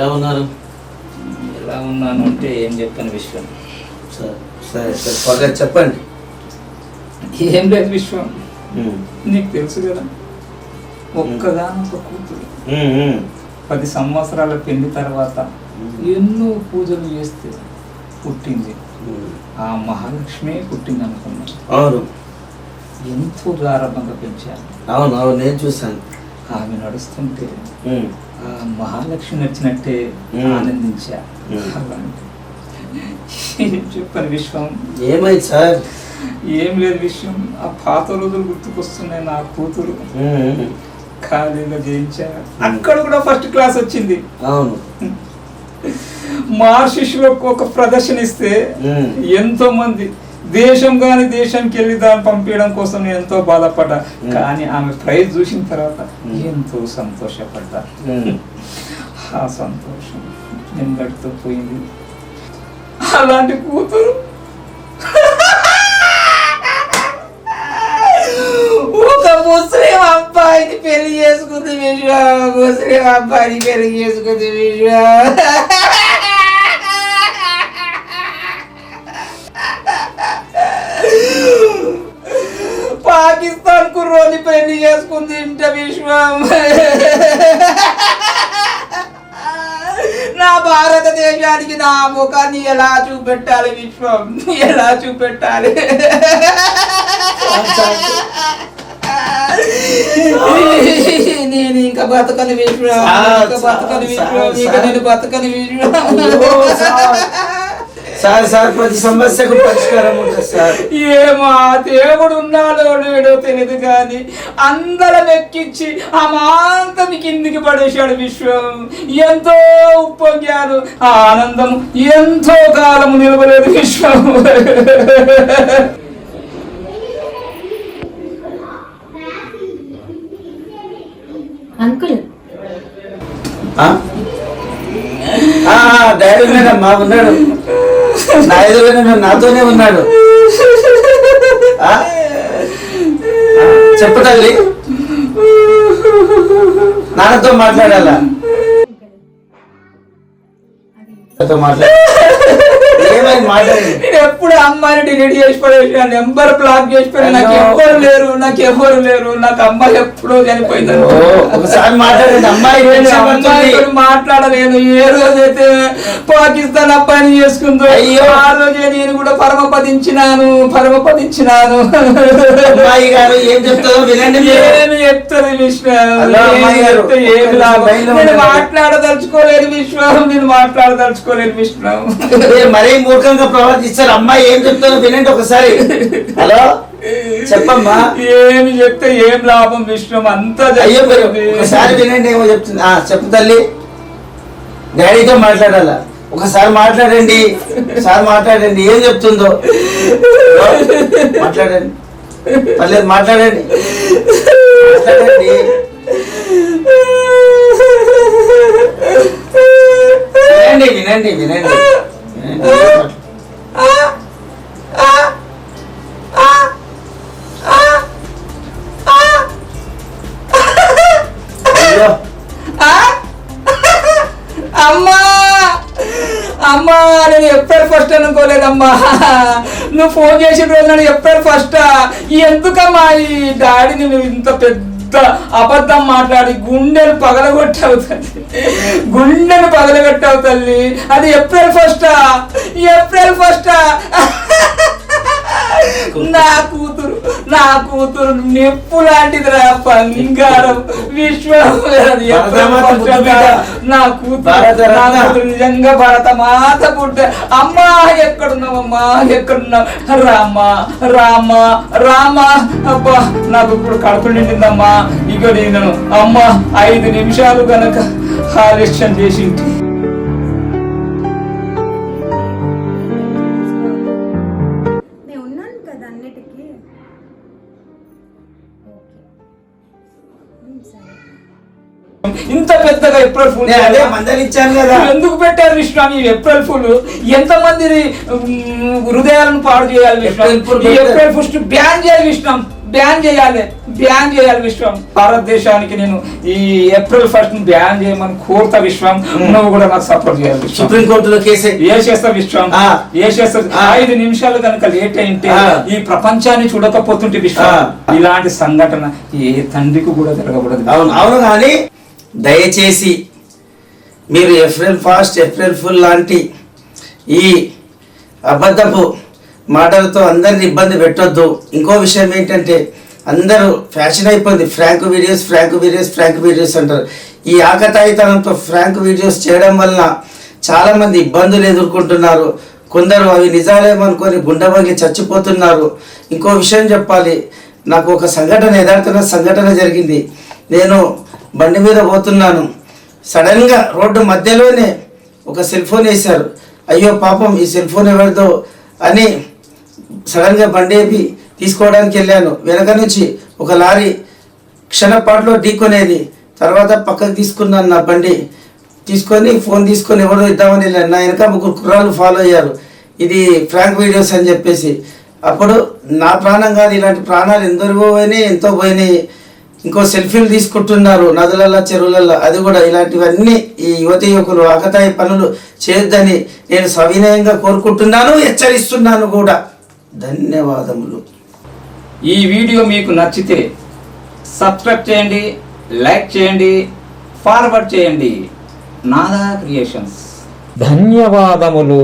ఎలా ఉన్నారు? ఎలా ఉన్నాను అంటే ఏం చెప్పాను విశ్వం. సరే సరే చెప్పండి. ఏం లేదు విశ్వం, నీకు తెలుసు కదా, ఒక్కగానొక్క కూతురు 10 సంవత్సరాల పెళ్లి తర్వాత ఎన్నో పూజలు చేస్తే పుట్టింది. ఆ మహాలక్ష్మి పుట్టింది అనుకున్నాను. అవును, ఎంతో గారభంగా పెంచాను. అవును అవును, నేను చూశాను. ఆమె నడుస్తుంటే ఆ మహాలక్ష్మి నచ్చినట్టే ఆనందించా. అలాంటి చెప్పని విశ్వం. ఏమైంది సార్? ఏం లేదు విషయం, ఆ పాత రోజులు గుర్తుకొస్తున్నాయి. నా కూతురు ఖాళీగా జయించా, అక్కడ కూడా ఫస్ట్ క్లాస్ వచ్చింది. అవును, మార్షిష్లో ఒక ప్రదర్శన ఇస్తే ఎంతో మంది దేశానికి వెళ్ళి దాన్ని పంపించడం కోసం నేను ఎంతో బాధపడ్డా. కానీ ఆమె ప్రైజ్ చూసిన తర్వాత ఎంతో సంతోషపడ్డా. ఆ సంతోషం ఎందడితో పోయింది. అలాంటి కూతురు ఒక ముస్లిం అబ్బాయిని పెళ్లి చేసుకుంది విశ్వం. ముస్లిం అబ్బాయిని పెళ్లి చేసుకుంది విశ్వం. పాకిస్తాన్ కుర్రోని పెళ్లి చేసుకుంది ఇంట విశ్వం. నా భారతదేశానికి నా ముఖాన్ని ఎలా చూపెట్టాలి విశ్వం, ఎలా చూపెట్టాలి? నేను ఇంకా బతకని విశ్వం, బతకని విశ్వం, ఇంకా నేను బతకని విశ్వం. సార్ సార్ ప్రతి సమస్యకు పరిష్కారం ఉంటుంది సార్. ఏమా దేవుడు ఉన్నాడో లేడో తెలియదు కానీ అందరం ఎక్కించి ఆ మాంతం కిందికి పడేశాడు విశ్వం. ఎంతో ఉప్పొంగాను, ఆ ఆనందం ఎంతో కాలము నిలవలేదు విశ్వం. అంకుల్ డాడీ ఉన్నాడమ్మా, ఉన్నాడు నా ఎదురుగా, నాతోనే ఉన్నాడు. చెప్పు తల్లి, నాన్నతో మాట్లాడాలా? నేను ఎప్పుడు అమ్మాయిని డిలీట్ చేసి పడేసిన, నెంబర్ బ్లాక్ చేసి పడే. నాకు ఎవ్వరు లేరు, నాకు అమ్మాయి ఎప్పుడో చనిపోయింది. ఒకసారి మాట్లాడండి. అమ్మాయి మాట్లాడలేను. ఏ రోజైతే పాకిస్తాన్ అబ్బాయిని చేసుకుందో ఆ రోజే నేను కూడా పరమపదించినాను. అమ్మాయి గారు ఏం చెప్తారో వినండి. ఏమి చెప్తుంది విశ్వం? ఏమి లాభం? నేను మాట్లాడదలుచుకోలేదు విశ్వం. మరీ మూర్ఖంగా ప్రవర్తిస్తారు. అమ్మాయి ఏం చెప్తారో వినండి ఒకసారి. హలో చెప్పమ్మా. ఏమి చెప్తే ఏం లాభం విశ్వం? అంతా ఒకసారి వినండి ఏమో చెప్తుంది. చెప్పు తల్లి, డాడీతో మాట్లాడాలా? ఒకసారి మాట్లాడండి, ఏం చెప్తుందో మాట్లాడండి. పర్లేదు మాట్లాడండి. వినండి. అమ్మా నేను ఏప్రిల్ 1 అనుకోలేదమ్మా. నువ్వు ఫోన్ చేసిన రోజు నన్ను ఏప్రిల్ 1 ఎందుకమ్మా ఈ డాడీని నువ్వు ఇంత పెద్ద అబద్ధం మాట్లాడి గుండెను పగలగొట్టావు తల్లి. అది ఏప్రిల్ 1. నా కూతురు నిప్పు లాంటిదిరా, బంగారం విశ్వం. నా కూతురు నిజంగా భరత మాత పుట్ట. అమ్మా ఎక్కడున్నావమ్మా? రామా. అబ్బా నాకు ఇప్పుడు కడుపు నిండిందమ్మా. ఇక నేను అమ్మ 5 నిమిషాలు గనక ఆలస్యం చేసి ఇంత పెద్దగా ఏప్రిల్ ఫుల్ మందలిచ్చాను కదా, ఎందుకు పెట్టారు విశ్వం? ఈ ఏప్రిల్ ఫుల్ ఎంతమంది హృదయాలను పాడు చేయాలి విశ్వం? ఏప్రిల్ ఫస్ట్ బ్యాన్ చేయాలి విశ్వం. బ్యాన్ చేయాలి విశ్వం. భారతదేశానికి నేను ఈ ఏప్రిల్ 1 బ్యాన్ చేయమని కోరుతా విశ్వం. నువ్వు కూడా నాకు సపోర్ట్ చేయాలి విశ్వం. సుప్రీంకోర్టులో కేసు ఏ చేస్తా విశ్వం, ఏ చేస్తా. 5 నిమిషాలు కనుక లేట్ అయింటే ఈ ప్రపంచాన్ని చూడకపోతుంటే విశ్వం, ఇలాంటి సంఘటన ఏ తండ్రికి కూడా జరగకూడదు. అవును కానీ దయచేసి మీరు ఏప్రిల్ ఫాస్ట్, ఏప్రిల్ ఫుల్ లాంటి ఈ అబద్ధపు మాటలతో అందరిని ఇబ్బంది పెట్టొద్దు. ఇంకో విషయం ఏంటంటే అందరూ ఫ్యాషన్ అయిపోయింది, ఫ్రాంక్ వీడియోస్ అంటారు. ఈ ఆకతాయితనంతో ఫ్రాంక్ వీడియోస్ చేయడం వలన చాలామంది ఇబ్బందులు ఎదుర్కొంటున్నారు. కొందరు అవి నిజాలేమనుకొని గుండెబగిలి చచ్చిపోతున్నారు. ఇంకో విషయం చెప్పాలి, నాకు ఒక సంఘటన జరిగింది. నేను బండి మీద పోతున్నాను, సడన్గా రోడ్డు మధ్యలోనే ఒక సెల్ ఫోన్ వేశారు. అయ్యో పాపం ఈ సెల్ ఫోన్ ఎవరిదో అని సడన్గా బండి వేపి తీసుకోవడానికి వెళ్ళాను. వెనక నుంచి ఒక లారీ క్షణపాటులో ఢీకొనేది. తర్వాత పక్కకు తీసుకున్నాను నా బండి, తీసుకొని ఫోన్ తీసుకొని ఎవరో ఇద్దామని వెళ్ళాను. నా వెనక 3 కుర్రాళ్ళు ఫాలో అయ్యారు, ఇది ఫ్రాంక్ వీడియోస్ అని చెప్పేసి. అప్పుడు నా ప్రాణం కాదు, ఇలాంటి ప్రాణాలు ఎంతో పోయినాయి. ఇంకో సెల్ఫీలు తీసుకుంటున్నారు నదులలో, చెరువులలో. అది కూడా ఇలాంటివన్నీ ఈ యువకులు ఆకతాయి పనులు చేయొద్దని నేను సవినయంగా కోరుకుంటున్నాను, హెచ్చరిస్తున్నాను కూడా. ధన్యవాదములు. ఈ వీడియో మీకు నచ్చితే సబ్స్క్రైబ్ చేయండి, లైక్ చేయండి, ఫార్వర్డ్ చేయండి. నాదా క్రియేషన్స్. ధన్యవాదములు.